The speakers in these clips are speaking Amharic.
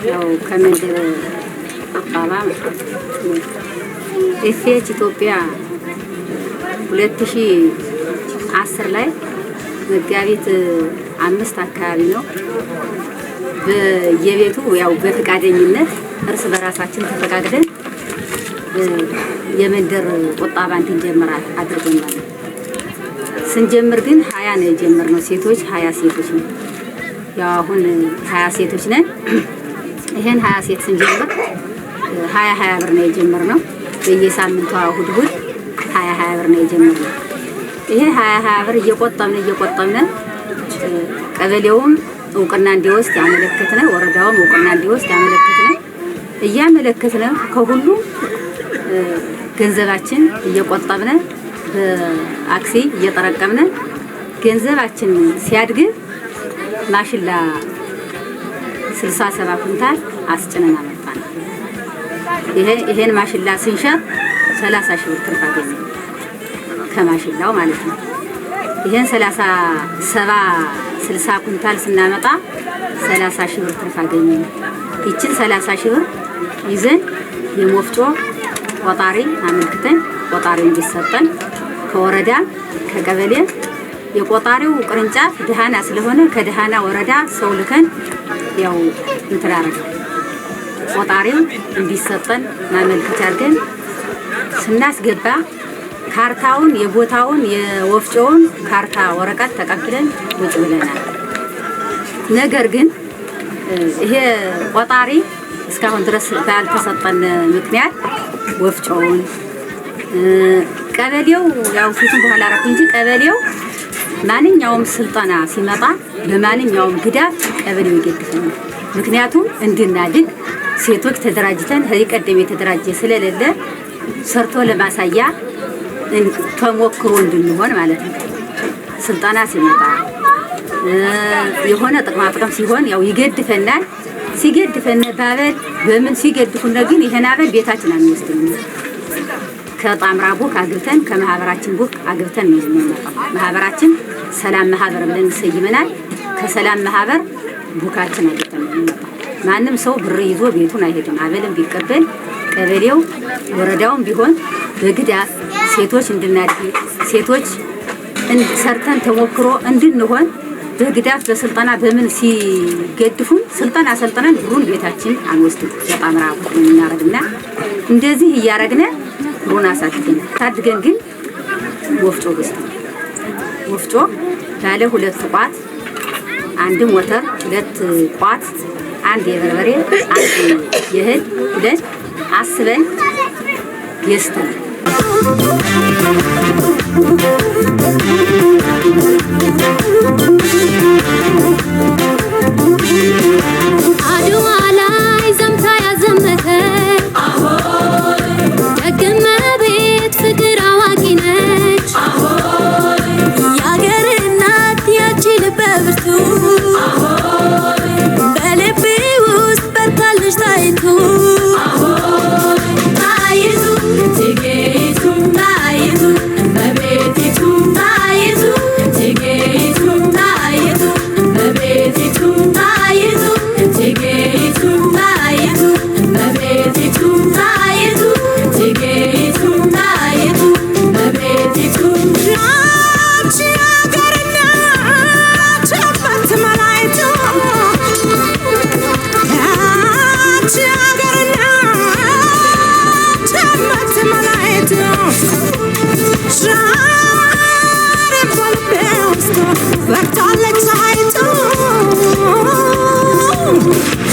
ያው ከመንደር አባባ ኤፍኤች ኢትዮጵያ 2010 ላይ መጋቢት 5 አካባቢ ነው በየቤቱ ያው በፍቃደኝነት እርስ በራሳችን ተፈቃቅደን የመንደር ቁጠባ እንጀምር አድርገናል። ስንጀምር ግን 20 ነው የጀመርነው ሴቶች 20 ሴቶች ነው። ያው አሁን 20 ሴቶች ነን። ይሄን 20 ሴት ስንጀምር 20 ብር ነው የጀመርነው። በየሳምንቱ እሁድ 20 ብር ነው የጀመርነው። ይሄ 20 ብር እየቆጠብን ቀበሌውም እውቅና እንዲወስድ ያመለከትነው፣ ወረዳውም እውቅና እንዲወስድ ያመለከትነው ከሁሉ ገንዘባችን እየቆጠብን በአክሲ እየተረቀምነ ገንዘባችን ሲያድግ ማሽላ 67 ኩንታል አስጭነና መጣን። ይሄን ማሽላ ስንሸጥ 30 ሺህ ብር ትርፍ አገኘን ከማሽላው ማለት ነው። ይሄን 60 ኩንታል ስናመጣ 30 ሺህ ብር ትርፍ አገኘን። ይችን 30 ሺህ ብር ይዘን የሞፍጮ ቆጣሪ አመልክተን ቆጣሪ እንዲሰጠን ከወረዳ ከቀበሌ የቆጣሪው ቅርንጫፍ ደሃና ስለሆነ ከደሃና ወረዳ ሰው ልከን ያው እንተራረቀ ቆጣሪው እንዲሰጠን ማመልከቻ አድርገን ስናስገባ ካርታውን የቦታውን የወፍጮውን ካርታ ወረቀት ተቀብለን ወጭ ብለናል። ነገር ግን ይሄ ቆጣሪ እስካሁን ድረስ ባልተሰጠን ምክንያት ወፍጮውን ቀበሌው ያው ፊቱን በኋላ አረፍ እንጂ ቀበሌው ማንኛውም ስልጣና ሲመጣ በማንኛውም ግዳፍ ቀበሌው ይገድፈናል። ምክንያቱም እንድናድግ ሴቶች ተደራጅተን ቀደም የተደራጀ ስለሌለ ሰርቶ ለማሳያ ተሞክሮ እንድንሆን ማለት ነው። ስልጣና ሲመጣ የሆነ ጥቅም ሲሆን ያው ይገድፈናል። ሲገድፈን ባበል በምን ሲገድፉን ግን ይሄን አበል ቤታችን አንወስድም። ከጣምራ ቡክ አግብተን ከማህበራችን ቡክ አግብተን ነው የምንመጣው። ማህበራችን ሰላም ማህበር ብለን ሰይመናል። ከሰላም ማህበር ቡካችን አግብተን ነው የምንመጣው። ማንም ሰው ብር ይዞ ቤቱን አይሄድም። አበልም ቢቀበል ቀበሌው ወረዳውም ቢሆን በግዳፍ ሴቶች እንድናድግ ሴቶች ሰርተን ተሞክሮ እንድንሆን በግዳፍ በስልጣና በምን ሲገድፉን ስልጣና ሰልጣናን ብሩን ቤታችን አንወስድም። በጣምራ ቡክ ነው እናረግና እንደዚህ እያረግነ ሩና ታድገን ግን ወፍጮ ገዝተን ወፍጮ ባለ 2 ቋት 1 ሞተር 2 ቋት 1 የበርበሬ 1 የእህል ብለን አስበን ገዝተን አድዋ ላይ ዘምታ ያዘመተ ደግመ ቤት ፍቅር አዋቂ ነች የአገር እናት ያቺ ልበ ብርቱ በልቤ ውስጥ በርታለች ታይቱ ታይቱ ትጌቱ ታይቱ በቤቲቱ ታይቱ ትጌቱ ታይቱ በቤቲቱ ታይቱ ትጌቱ ታይቱ በቤቲቱ ታይቱ ትጌቱ ታይቱ በቤቲቱ ያቺ አገርና ቸበት መላይቱ ያቺ አገርና ቸበት መላይቱ ዛሬ በልቤ ውስጥ በርታለች ፀሐይቱ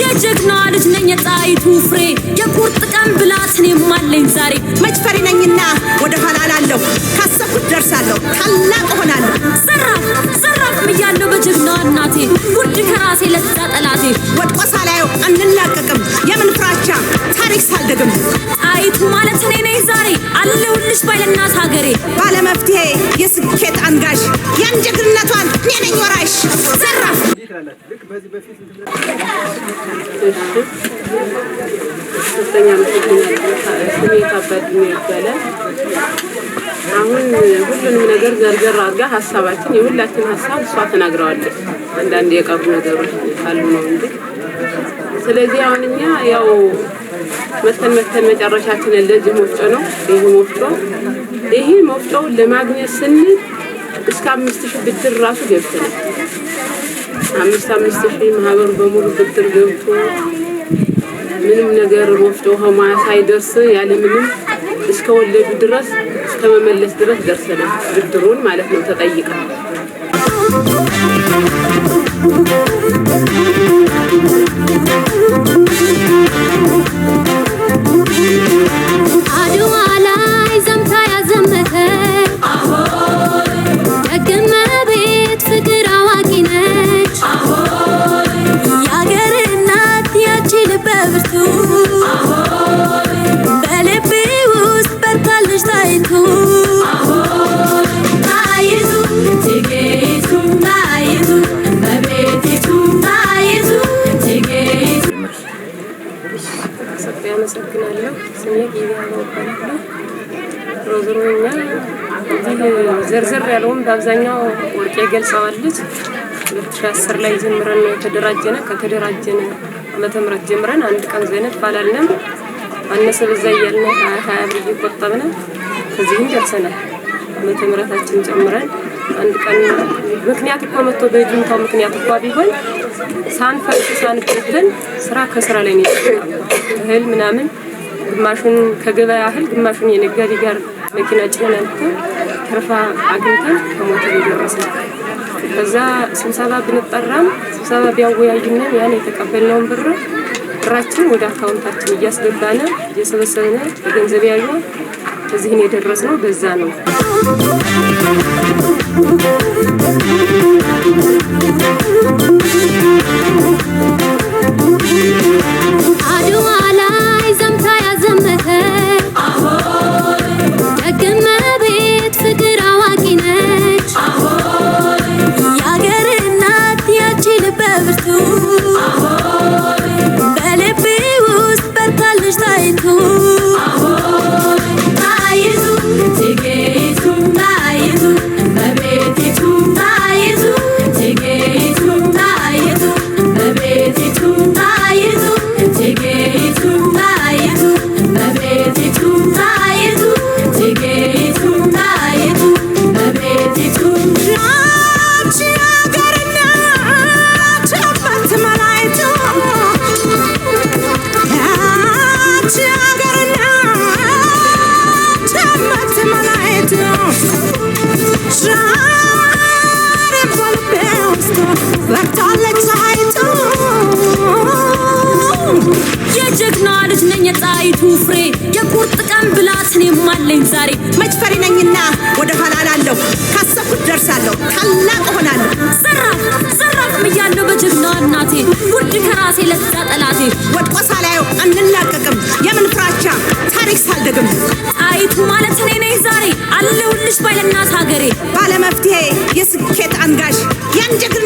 የጀግና ልጅ ነኝ የጣይቱ ፍሬ የቁርጥ ቀን ብላት እኔም አለኝ ዛሬ መች ፈሪ ነኝና ወደ ኋላ እላለሁ ካሰብኩት ደርሳለሁ ታላቅ እሆናለሁ። ዘራፍ ብያለሁ በጀግና እናቴ ውድ ከራሴ ለዛ ጠላቴ ወድቆ ሳላየው አንላቀቅም የምን ፍራቻ ታሪክ ሳልደግም ጣይቱ ማለት እኔ ነኝ ዛሬ አለሁልሽ ባለናት ሀገሬ ባለመፍትሄ የስኬት አንጋሽ ያን ጀግንነቷን እኔ ነኝ ወራሽ። ዘራፍ አሁን ሁሉንም ነገር ዘርዘር አድርጋ ሐሳባችን የሁላችን ሐሳብ እሷ ተናግረዋለች። አንዳንድ የቀሩ ነገሮች ካሉ ነው እንጂ ስለዚህ አሁን እኛ ያው መተን መጨረሻችን ለዚህ ወፍጮ ነው። ይሄ ወፍጮ ለማግኘት ስንል እስከ 5000 ብድር ራሱ ገብተናል። 5000 ማህበሩ በሙሉ ብድር ገብቶ ምንም ነገር ወፍጮ ሆማ ሳይደርስ ያለ ምንም እስከ ወለዱ ድረስ እስከ መመለስ ድረስ ደርሰናል። ብድሩን ማለት ነው ተጠይቀን አድዋ ላይ ዘምታ ያዘመተ ደግመ ቤት ፍቅር አዋቂ ነች የአገር እናት ያቺ ልበ ብርቱ በልቤ ውስጥ በርታለች ታይቱ ታይቱ ትጌቱ ታይቱ በቤቲቱ ታይቱ ትጌቱ አመሰግናለሁ። ስሜ ጊዜያ ነው ባላለው ሮዝሮኛ ዘርዘር ያለውን በአብዛኛው ወርቄ ገልጸዋለች። 2010 ላይ ጀምረን ከተደራጀነ ዓመተ ምህረት ጀምረን አንድ ቀን ዘይነት ባላልንም አነሰ በዛ ያያልን 20 ብር እየቆጠብን ከዚህም ደርሰናል። ዓመተ ምህረታችን ጨምረን አንድ ቀን ምክንያት እኮ መጥቶ በጁንታው ምክንያት እኮ ቢሆን ሳንፈርስ ስራ ከስራ ላይ ነው እህል ምናምን ግማሹን ከገበያ እህል ግማሹን የነጋዴ ጋር መኪና ጭነን ተርፋ አግኝተን ከሞት ደረስን። ከዛ ስብሰባ ብንጠራም ስብሰባ ቢያወያዩን ያን የተቀበልነውን ብራችን ወደ አካውንታችን እያስገባነ እየሰበሰብነ በገንዘብ ያዩ እዚህን የደረስነው በዛ ነው። አድዋ ላይ ዘምታ ያዘመተ ደግመ ቤት ፍቅር አዋቂ ነች የአገር እናት ያቺ ልበ ብርቱ በልቤ ውስጥ በርታለች ታይቱ ታይቱ ትጌቱ ታይቱ በቤቲቱ ታይቱ ትጌቱ ታይቱ በቤቲቱ ታይቱ ትጌቱ ታይቱ በቤቲቱ ታይቱ ትጌቱ ታይቱ በቤቲቱ ያቺ አገርና ቸበት መላይቱ ያቺ አገርና ቸበት መላይቱ ዛሬ በልቤ ውስጥ በርታለች ፀሐይቱ የጀግና ልጅ ነኝ የጣይቱ ፍሬ የቁርጥ ቀን ብላት እኔም አለኝ ዛሬ መች ፈሪ ነኝና ወደ ኋላ ላለሁ ካሰብኩት ደርሳለሁ ታላቅ እሆናለሁ። ዘራፍ ብያለሁ በጀግና እናቴ ውድ ከራሴ ለዛ ጠላቴ ወድቆ ሳላየው አንላቀቅም የምን ፍራቻ ታሪክ ሳልደግም ጣይቱ ማለት እኔ ነኝ ዛሬ አለሁልሽ ባይለናት ሀገሬ ባለመፍትሄ የስኬት አንጋሽ ያን ጀግና